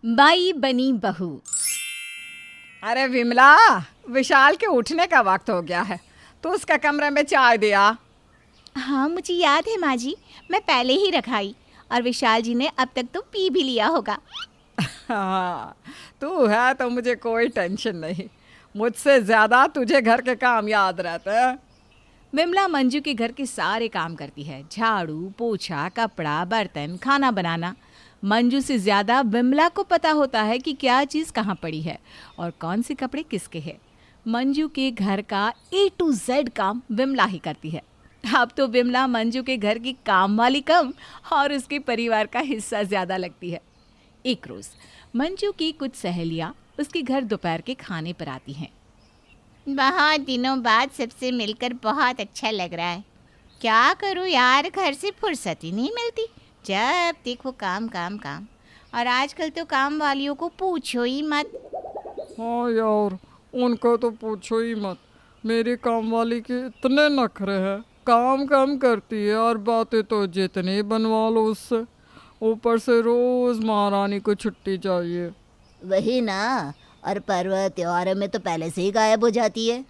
By बनी बहू। अरे विमला, विशाल के उठने का वक्त हो गया है, तो उसका कमरे में चाय दिया। हाँ मुझे याद है माँ जी, मैं पहले ही रखाई और विशाल जी ने अब तक तो पी भी लिया होगा। हाँ, तू है तो मुझे कोई टेंशन नहीं। मुझसे ज़्यादा तुझे घर के काम याद रहते हैं। विमला मंजू के घर के सारे काम करती है, झाड़ू पोछा कपड़ा बर्तन खाना बनाना। मंजू से ज़्यादा विमला को पता होता है कि क्या चीज़ कहाँ पड़ी है और कौन से कपड़े किसके हैं। मंजू के घर का A to Z काम विमला ही करती है। अब तो विमला मंजू के घर की काम वाली कम और उसके परिवार का हिस्सा ज़्यादा लगती है। एक रोज़ मंजू की कुछ सहेलियाँ उसके घर दोपहर के खाने पर आती हैं। बहुत दिनों बाद सबसे मिलकर बहुत अच्छा लग रहा है। क्या करूँ यार, घर से फुर्सत ही नहीं मिलती, जब देखो काम काम काम। और आजकल तो काम वालियों को पूछो ही मत। हाँ यार, उनको तो पूछो ही मत। मेरी काम वाली के इतने नखरे हैं, काम कम करती है और बातें तो जितनी बनवा लो उससे। ऊपर से रोज़ महारानी को छुट्टी चाहिए। वही ना, और पर्व त्योहारों में तो पहले से ही गायब हो जाती है।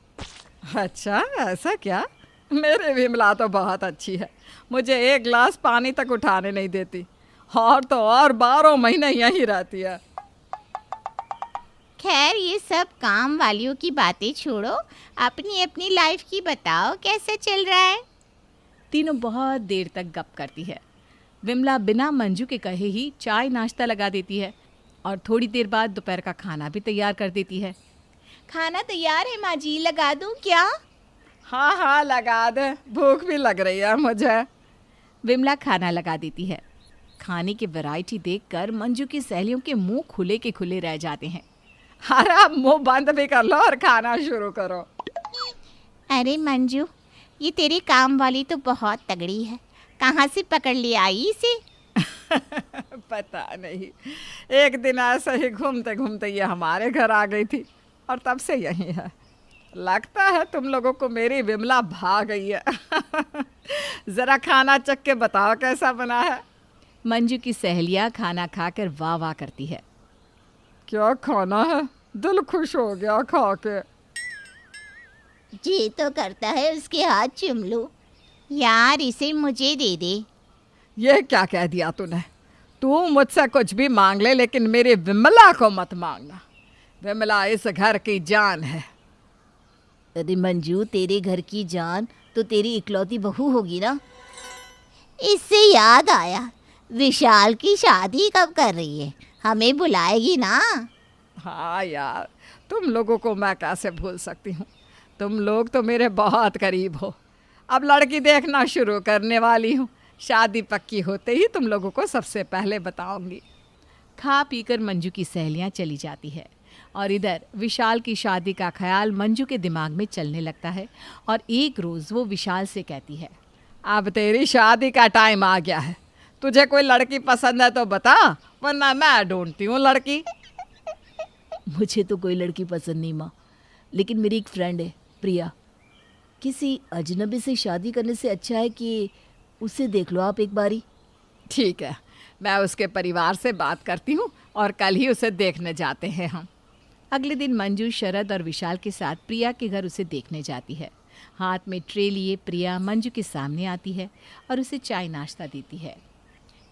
अच्छा, ऐसा क्या? मेरी विमला तो बहुत अच्छी है, मुझे एक गिलास पानी तक उठाने नहीं देती, और तो और 12 महीने यहीं रहती है। खैर ये सब काम वालियों की बातें छोड़ो, अपनी अपनी लाइफ की बताओ, कैसे चल रहा है। तीनों बहुत देर तक गप करती है। विमला बिना मंजू के कहे ही चाय नाश्ता लगा देती है और थोड़ी देर बाद दोपहर का खाना भी तैयार कर देती है। खाना तैयार है माँ जी, लगा दूँ क्या? हाँ हाँ, लगा दे, भूख भी लग रही है मुझे। विमला खाना लगा देती है। खाने की वैरायटी देखकर मंजू की सहेलियों के मुंह खुले के खुले रह जाते हैं। अरे अब मुंह बंद भी कर लो और खाना शुरू करो। अरे मंजू, ये तेरी काम वाली तो बहुत तगड़ी है, कहाँ से पकड़ लिया आई इसे? पता नहीं, एक दिन ऐसे ही घूमते घूमते ये हमारे घर आ गई थी और तब से यही है। लगता है तुम लोगों को मेरी विमला भा गई है। ज़रा खाना चख के बताओ कैसा बना है। मंजू की सहेलियाँ खाना खाकर वाह वाह करती है। क्या खाना है, दिल खुश हो गया खा के। जी तो करता है उसके हाथ चूम लूं। यार इसे मुझे दे दे। ये क्या कह दिया तूने? तू मुझसे कुछ भी मांग ले, लेकिन मेरी विमला को मत मांगना। विमला इस घर की जान है। अरे मंजू, तेरे घर की जान तो तेरी इकलौती बहू होगी ना। इससे याद आया, विशाल की शादी कब कर रही है? हमें बुलाएगी ना? हाँ यार, तुम लोगों को मैं कैसे भूल सकती हूँ। तुम लोग तो मेरे बहुत करीब हो। अब लड़की देखना शुरू करने वाली हूँ, शादी पक्की होते ही तुम लोगों को सबसे पहले बताऊंगी। खा पीकर मंजू की सहेलियाँ चली जाती है और इधर विशाल की शादी का ख्याल मंजू के दिमाग में चलने लगता है। और एक रोज़ वो विशाल से कहती है, अब तेरी शादी का टाइम आ गया है। तुझे कोई लड़की पसंद है तो बता, वरना मैं ढूंढती हूँ लड़की। मुझे तो कोई लड़की पसंद नहीं माँ, लेकिन मेरी एक फ्रेंड है प्रिया। किसी अजनबी से शादी करने से अच्छा है कि उसे देख लो आप एक बारी। ठीक है, मैं उसके परिवार से बात करती हूँ और कल ही उसे देखने जाते हैं हम। अगले दिन मंजू शरद और विशाल के साथ प्रिया के घर उसे देखने जाती है। हाथ में ट्रे लिए प्रिया मंजू के सामने आती है और उसे चाय नाश्ता देती है।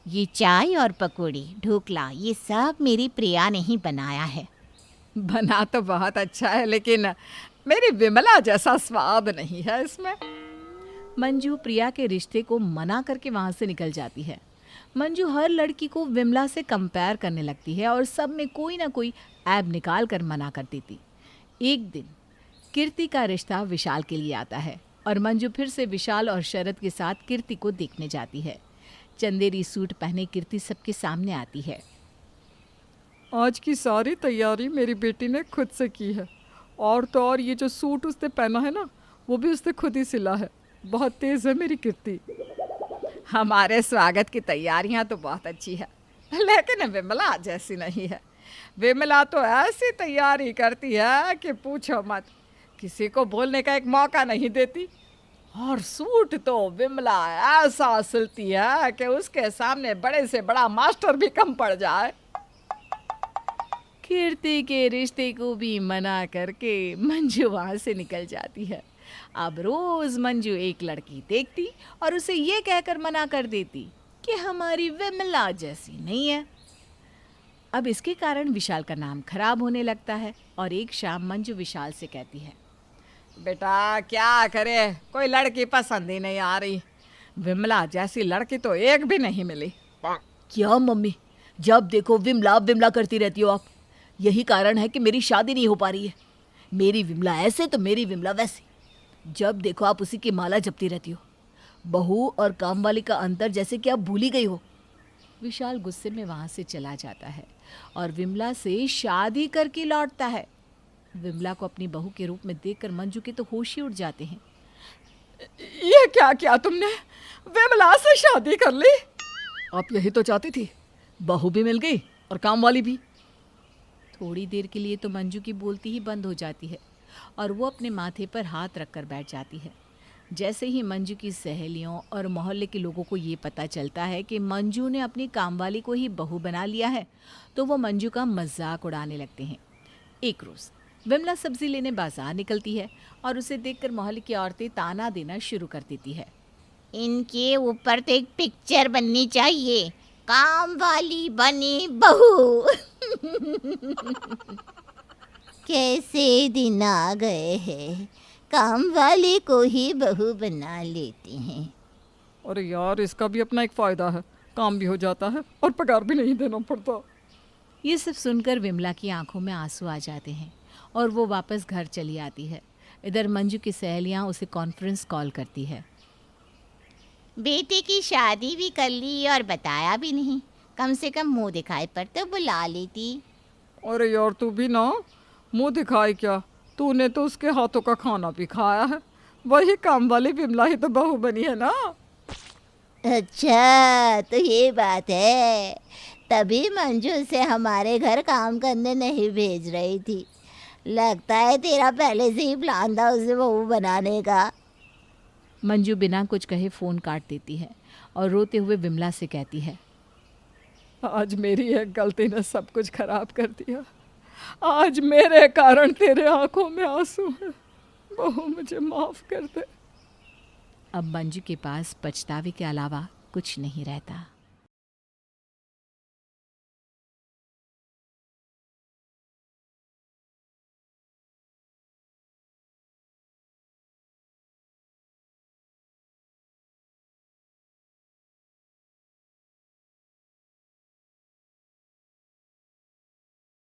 ये चाय और पकौड़ी ढोकला ये सब मेरी प्रिया ने ही बनाया है। बना तो बहुत अच्छा है, लेकिन मेरी विमला जैसा स्वाद नहीं है इसमें। मंजू प्रिया के रिश्ते को मना करके वहाँ से निकल जाती है। मंजू हर लड़की को विमला से कंपेयर करने लगती है और सब में कोई ना कोई ऐब निकाल कर मना कर देती। एक दिन कीर्ति का रिश्ता विशाल के लिए आता है और मंजू फिर से विशाल और शरद के साथ कीर्ति को देखने जाती है। चंदेरी सूट पहने कीर्ति सबके सामने आती है। आज की सारी तैयारी मेरी बेटी ने खुद से की है, और तो और ये जो सूट उसने पहना है ना, वो भी उसने खुद ही सिला है। बहुत तेज़ है मेरी कीर्ति। हमारे स्वागत की तैयारियां तो बहुत अच्छी है, लेकिन विमला जैसी नहीं है। विमला तो ऐसी तैयारी करती है कि पूछो मत, किसी को बोलने का एक मौका नहीं देती। और सूट तो विमला ऐसा सिलती है कि उसके सामने बड़े से बड़ा मास्टर भी कम पड़ जाए। कीर्ति के रिश्ते को भी मना करके मंजू वहाँ से निकल जाती है। अब रोज मंजू एक लड़की देखती और उसे ये कहकर मना कर देती कि हमारी विमला जैसी नहीं है। अब इसके कारण विशाल का नाम खराब होने लगता है और एक शाम मंजू विशाल से कहती है, बेटा क्या करे, कोई लड़की पसंद ही नहीं आ रही। विमला जैसी लड़की तो एक भी नहीं मिली। क्या मम्मी, जब देखो विमला विमला करती रहती हो आप। यही कारण है कि मेरी शादी नहीं हो पा रही है। मेरी विमला ऐसे तो मेरी विमला वैसे। जब देखो आप उसी की माला जपती रहती हो। बहू और काम वाली का अंतर जैसे कि आप भूल ही गई हो। विशाल गुस्से में वहाँ से चला जाता है और विमला से शादी करके लौटता है। विमला को अपनी बहू के रूप में देखकर मंजू के तो होश ही उड़ जाते हैं। ये क्या किया तुमने, विमला से शादी कर ली? आप यही तो चाहती थी, बहू भी मिल गई और काम वाली भी। थोड़ी देर के लिए तो मंजू की बोलती ही बंद हो जाती है और वो अपने माथे पर हाथ रखकर बैठ जाती है। जैसे ही मंजू की सहेलियों और मोहल्ले के लोगों को ये पता चलता है कि मंजू ने अपनी कामवाली को ही बहू बना लिया है, तो वो मंजू का मजाक उड़ाने लगते हैं। एक रोज़ विमला सब्जी लेने बाजार निकलती है और उसे देखकर मोहल्ले की औरतें ताना देना शुरू कर देती है। इनके ऊपर तो एक पिक्चर बननी चाहिए, काम वाली बनी बहू। कैसे दिन आ गए हैं, काम वाले को ही बहू बना लेते हैं। अरे यार, इसका भी अपना एक फ़ायदा है, काम भी हो जाता है और पगार भी नहीं देना पड़ता। ये सब सुनकर विमला की आंखों में आंसू आ जाते हैं और वो वापस घर चली आती है। इधर मंजू की सहेलियां उसे कॉन्फ्रेंस कॉल करती है। बेटे की शादी भी कर ली और बताया भी नहीं, कम से कम मुंह दिखाई पर तो बुला लेती। अरे यार, तू भी ना, मुंह दिखाई क्या, तूने तो उसके हाथों का खाना भी खाया है। वही काम वाली विमला ही तो बहू बनी है ना। अच्छा, तो ये बात है, तभी मंजू से हमारे घर काम करने नहीं भेज रही थी। लगता है तेरा पहले से ही प्लान था उसे बहू बनाने का। मंजू बिना कुछ कहे फ़ोन काट देती है और रोते हुए विमला से कहती है, आज मेरी एक गलती ने सब कुछ खराब कर दिया। आज मेरे कारण तेरे आंखों में आंसू है। बहू, मुझे माफ कर दे। अब मंजू के पास पछतावे के अलावा कुछ नहीं रहता।